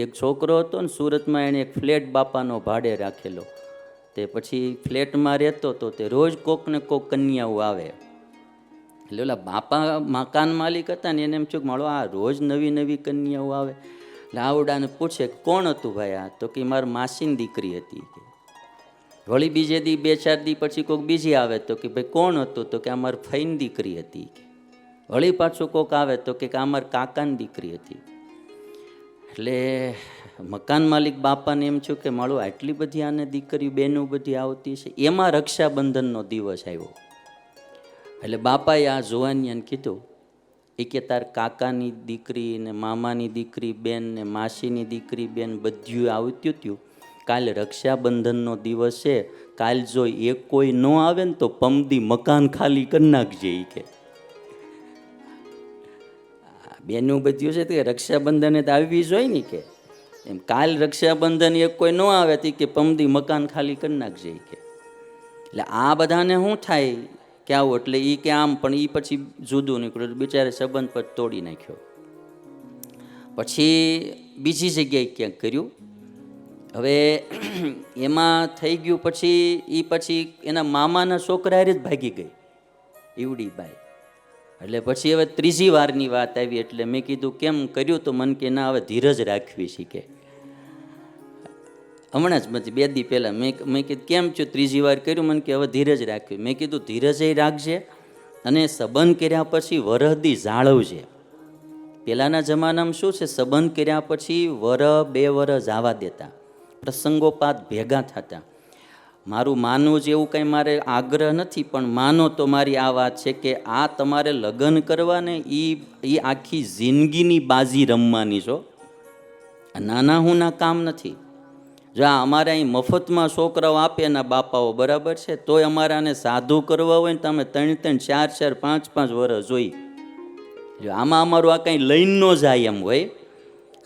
એક છોકરો હતો ને સુરતમાં, એણે એક ફ્લેટ બાપાનો ભાડે રાખેલો. તે પછી ફ્લેટમાં રહેતો તો તે રોજ કોક ને કોક કન્યાઓ આવે. એટલે ઓલા બાપા મકાન માલિક હતા ને એને એમ થયું કે મારો આ રોજ નવી નવી કન્યાઓ આવે. એટલે આવડાને પૂછે કોણ હતું ભાઈ આ? તો કે મારી માસીની દીકરી હતી. વળી બીજે દી 2-4 દી પછી કોઈક બીજી આવે તો કે ભાઈ કોણ હતું? તો કે અમારી ફઈની દીકરી હતી. વળી પાછું કોક આવે તો કે અમારી કાકાની દીકરી હતી. એટલે મકાન માલિક બાપાને એમ થયું કે મારું આટલી બધી આને દીકરીઓ બહેનો બધી આવતી છે. એમાં રક્ષાબંધનનો દિવસ આવ્યો. એટલે બાપાએ આ જોવાનિયાને કીધું એ કે તાર કાકાની દીકરી ને મામાની દીકરી બેન ને માસીની દીકરી બેન બધું આવતું હતું. કાલે રક્ષાબંધનનો દિવસ છે, કાલ જો એક કોઈ ન આવે ને તો પમદી મકાન ખાલી કરી નાખજે. એ કે બેનું બધું છે તે રક્ષાબંધને તો આવવી જોઈએ ને કે એમ. કાલ રક્ષાબંધન એક કોઈ ન આવે તો કે પમદી મકાન ખાલી કરી નાખજે. કે એટલે આ બધાને શું થાય કે આવું, એટલે એ કે આમ, પણ એ પછી જુદું નીકળ્યું. બિચારે સંબંધ પર તોડી નાખ્યો. પછી બીજી જગ્યાએ ક્યાંક કર્યું. હવે એમાં થઈ ગયું પછી એના મામાના છોકરા જ ભાગી ગઈ ઈવડી બાઈ. એટલે પછી હવે ત્રીજી વારની વાત આવી. એટલે મેં કીધું કેમ કર્યું? તો મને કે ના, હવે ધીરજ રાખવી શીખે. હમણાં જ પછી 2 દી પહેલાં મેં કીધું કેમ છું? ત્રીજી વાર કર્યું. મને કે હવે ધીરજ રાખવી. મેં કીધું ધીરજ રાખજે અને સંબંધ કર્યા પછી વરહદી જાળવજે. પહેલાંના જમાનામાં શું છે, સંબંધ કર્યા પછી 1-2 વર્ષ જવા દેતા, પ્રસંગોપાત ભેગા થતા. મારું માનવું જ એવું કંઈ મારે આગ્રહ નથી, પણ માનો તો મારી આ વાત છે કે આ તમારે લગ્ન કરવા ને એ આખી જિંદગીની બાજી રમવાની છો. નાના હુંના કામ નથી. જો આ અમારે અહીં મફતમાં છોકરાઓ આપે એના બાપાઓ, બરાબર છે, તોય અમારે આને સાધુ કરવા હોય ને તમે 3-3, 4-4, 5-5 વર્ષ જોઈ. જો આમાં અમારું આ કંઈ લઈને ન જાય એમ હોય,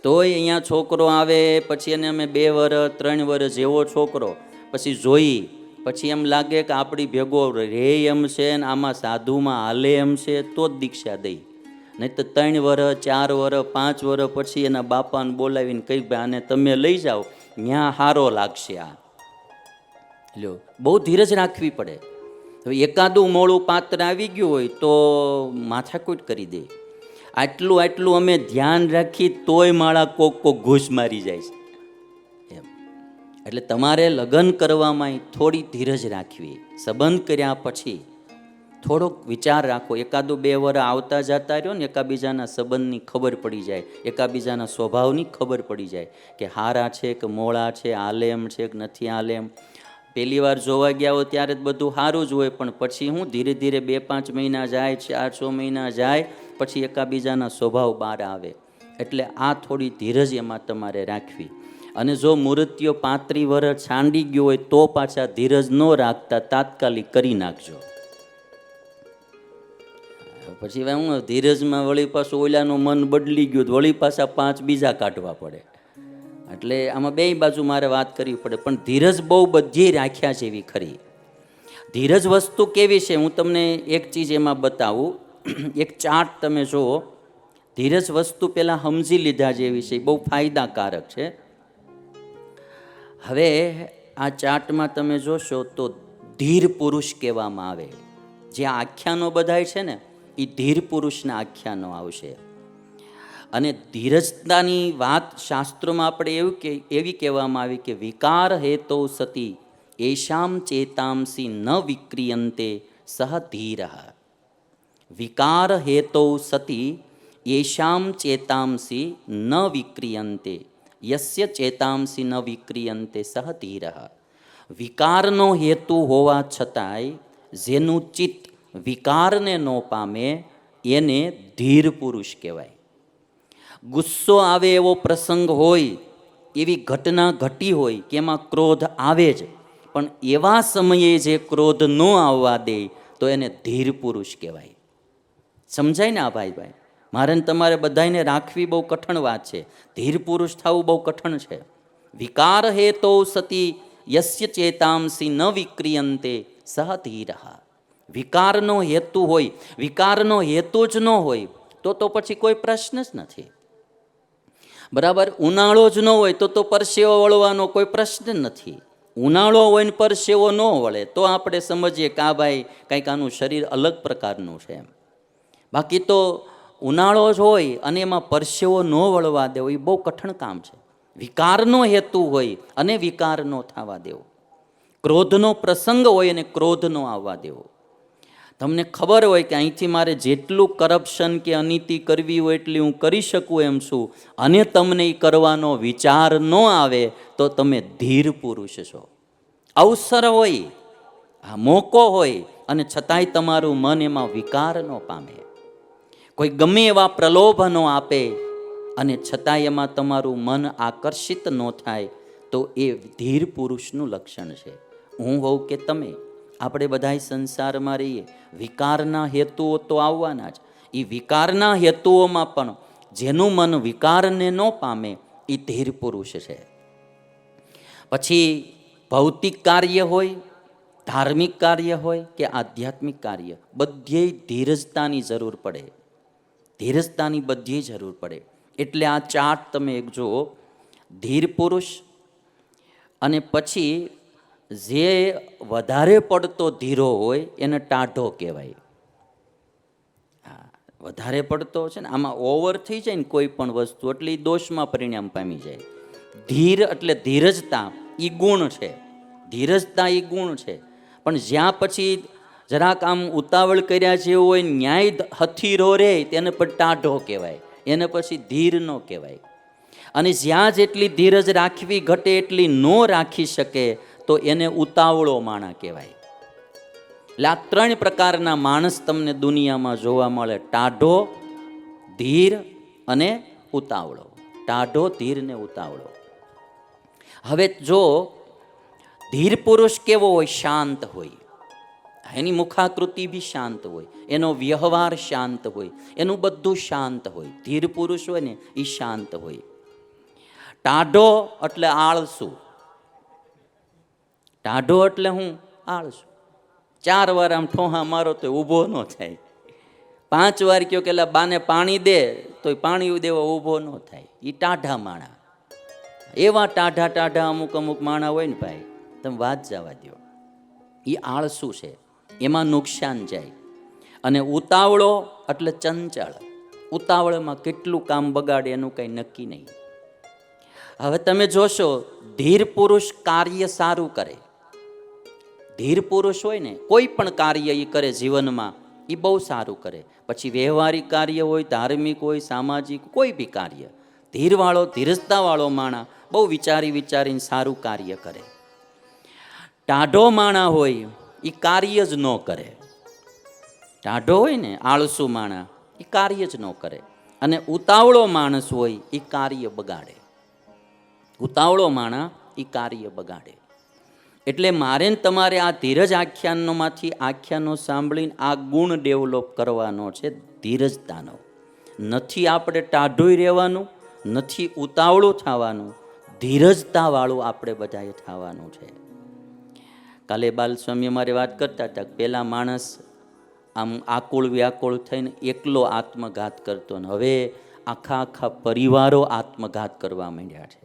તોય અહીંયા છોકરો આવે પછી એને અમે 2 વર્ષ 3 વર્ષ જેવો છોકરો પછી જોઈ, પછી એમ લાગે કે આપણી ભેગો રે એમ છે ને આમાં સાધુમાં હાલે એમ છે, તો જ દીક્ષા દઈ. નહીં તો 3 વર્ષ 4 વર્ષ 5 વર્ષ પછી એના બાપાને બોલાવીને કહી ભાઈ આને તમે લઈ જાઓ, ત્યાં સારો લાગશે. આ લ્યો, બહુ ધીરજ રાખવી પડે. હવે એકાદું મોડું પાત્ર આવી ગયું હોય તો માથાકૂટ કરી દે. આટલું અમે ધ્યાન રાખી તોય માળા કોક ઘૂસ મારી જાય છે એમ. એટલે તમારે લગ્ન કરવામાં થોડી ધીરજ રાખવી. સંબંધ કર્યા પછી થોડોક વિચાર રાખો. 1-2 વર્ષ આવતા જતા રહ્યો ને, એકાબીજાના સંબંધની ખબર પડી જાય, એકાબીજાના સ્વભાવની ખબર પડી જાય કે હારા છે કે મોળા છે, હાલે એમ છે કે નથી હાલે એમ. પહેલી વાર જોવા ગયા હોય ત્યારે જ બધું સારું જ હોય, પણ પછી હું ધીરે ધીરે 2-5 મહિના જાય, 4-6 મહિના જાય, પછી એકાબીજાના સ્વભાવ બહાર આવે. એટલે આ થોડી ધીરજ એમાં તમારે રાખવી. અને જો મૃત્યુ 35 વર્ષ છાંડી ગયો હોય તો પાછા ધીરજ ન રાખતા, તાત્કાલિક કરી નાખજો. પછી હું ધીરજમાં વળી પાછું ઓલાનું મન બદલી ગયું, વળી પાછા 5 બીજા કાઢવા પડે. એટલે આમાં 2 બાજુ મારે વાત કરવી પડે. પણ ધીરજ બહુ બધી રાખ્યા છે એવી ખરી. ધીરજ વસ્તુ કેવી છે હું તમને એક ચીજ એમાં બતાવું. એક ચાર્ટ તમે જુઓ. ધીરજ વસ્તુ પહેલાં સમજી લીધા જેવી છે, બહુ ફાયદાકારક છે. હવે આ ચાર્ટમાં તમે જોશો તો ધીર પુરુષ કહેવામાં આવે. જે આખ્યાનો બધાય છે ને એ ધીર પુરુષના આખ્યાનો આવશે. અને ધીરજતાની વાત શાસ્ત્રોમાં આપણે એવી કહેવામાં આવી કે વિકાર હેતો સતી એશામ ચેતાંસી ન વિક્રિયંતે સહ ધીરઃ. વિકાર હેતો સતી એશામ ચેતાંસી ન વિક્રિયંતે યસ્ય ચેતાંસી ન વિક્રિયંતે સહ ધીરઃ. વિકારનો હેતુ હોવા છતાંય જેનું ચિત્ત વિકારને ન પામે એને ધીર પુરુષ કહેવાય. ગુસ્સો આવે એવો પ્રસંગ હોય, એવી ઘટના ઘટી હોય કે એમાં ક્રોધ આવે જ, પણ એવા સમયે જે ક્રોધ ન આવવા દે તો એને ધીર પુરુષ કહેવાય. સમજાય ને આ ભાઈ? મારે તમારે બધાને રાખવી બહુ કઠણ વાત છે. ધીર પુરુષ થવું બહુ કઠણ છે. વિકાર હેતો સતી યસ્ય ચેતાંસી ન વિક્રિયંતે સહ ધીરઃ. વિકારનો હેતુ હોય, વિકારનો હેતુ જ ન હોય તો પછી કોઈ પ્રશ્ન જ નથી. બરાબર. ઉનાળો જ ન હોય તો પરસેવો વળવાનો કોઈ પ્રશ્ન નથી. ઉનાળો હોય ને પરસેવો ન વળે તો આપણે સમજીએ કે આ ભાઈ કંઈક આનું શરીર અલગ પ્રકારનું છે એમ. બાકી તો ઉનાળો જ હોય અને એમાં પરસેવો ન વળવા દેવો એ બહુ કઠણ કામ છે. વિકારનો હેતુ હોય અને વિકાર ન થવા દેવો. ક્રોધનો પ્રસંગ હોય અને ક્રોધ ન આવવા દેવો. તમને ખબર હોય કે અહીંથી મારે જેટલું કરપ્શન કે અનીતિ કરવી હોય એટલી હું કરી શકું એમ છું, અને તમને એ કરવાનો વિચાર ન આવે તો તમે ધીર પુરુષ છો. અવસર હોય, આ મોકો હોય, અને છતાંય તમારું મન એમાં વિકાર ન પામે. કોઈ ગમે એવા પ્રલોભનો આપે અને છતાંય એમાં તમારું મન આકર્ષિત ન થાય તો એ ધીર પુરુષનું લક્ષણ છે. હું હોઉં કે તમે, આપણે બધાય સંસારમાં રહીએ, વિકારના હેતુઓ તો આવવાના જ. એ વિકારના હેતુઓમાં પણ જેનું મન વિકારને ન પામે એ ધીર પુરુષ છે. પછી ભૌતિક કાર્ય હોય, ધાર્મિક કાર્ય હોય કે આધ્યાત્મિક કાર્ય, બધે ધીરજતાની જરૂર પડે. ધીરજતાની બધી જરૂર પડે. એટલે આ ચાર્ટ તમે એક જુઓ, ધીર પુરુષ અને પછી જે વધારે પડતો ધીરો હોય એને ટાઢો કહેવાય. હા, વધારે પડતો છે ને આમાં ઓવર થઈ જાય ને કોઈ પણ વસ્તુ એટલે એ દોષમાં પરિણામ પામી જાય. ધીર એટલે ધીરજતા એ ગુણ છે. ધીરજતા એ ગુણ છે. પણ જ્યાં પછી જરાક આમ ઉતાવળ કર્યા જેવું હોય, ન્યાય હથીરો રે તેને પણ ટાઢો કહેવાય, એને પછી ધીર ન કહેવાય. અને જ્યાં જેટલી ધીરજ રાખવી ઘટે એટલી ન રાખી શકે તો એને ઉતાવળો માણા કહેવાય. એટલે આ ત્રણ પ્રકારના માણસ તમને દુનિયામાં જોવા મળે: ટાઢો, ધીર અને ઉતાવળો. ટાઢો, ધીર ને ઉતાવળો. હવે જો ધીર પુરુષ કેવો હોય? શાંત હોય. એની મુખાકૃતિ બી શાંત હોય, એનો વ્યવહાર શાંત હોય, એનું બધું શાંત હોય. ધીર પુરુષ હોય ને એ શાંત હોય. ટાઢો એટલે આળસુ. ટાઢો એટલે હું? આળસુ. 4 વાર આમ ઠોહા મારો તો ઊભો ન થાય. 5 વાર કયો કે બાને પાણી દે તો પાણી દેવા ઊભો ન થાય. એ ટાઢા માણા. એવા ટાઢા ટાઢા અમુક માણા હોય ને ભાઈ, તમે વાત જવા દો. એ આળસુ છે, એમાં નુકસાન જાય. અને ઉતાવળો એટલે ચંચળ. ઉતાવળમાં કેટલું કામ બગાડે એનું કંઈ નક્કી નહીં. હવે તમે જોશો, ધીર પુરુષ કાર્ય સારું કરે. ધીર પુરુષ હોય ને કોઈ પણ કાર્ય એ કરે જીવનમાં એ બહુ સારું કરે. પછી વ્યવહારિક કાર્ય હોય, ધાર્મિક હોય, સામાજિક, કોઈ બી કાર્ય, ધીરવાળો, ધીરજતાવાળો માણા બહુ વિચારીને સારું કાર્ય કરે. ટાઢો માણા હોય એ કાર્ય જ ન કરે. ટાઢો હોય ને આળસુ માણા એ કાર્ય જ ન કરે. અને ઉતાવળો માણસ હોય એ કાર્ય બગાડે. ઉતાવળો માણા એ કાર્ય બગાડે. એટલે મારે ને તમારે આ ધીરજ આખ્યાનોમાંથી આખ્યાનો સાંભળીને આ ગુણ ડેવલપ કરવાનો છે, ધીરજતાનો. નથી આપણે ટાઢું રહેવાનું, નથી ઉતાવળું થવાનું, ધીરજતાવાળું આપણે બધાએ થવાનું છે. કાલે બાલસ્વામી અમારે વાત કરતા હતા, પહેલાં માણસ આમ આકુળ વ્યાકુળ થઈને એકલો આત્મઘાત કરતો, ને હવે આખા પરિવારો આત્મઘાત કરવા માંડ્યા છે.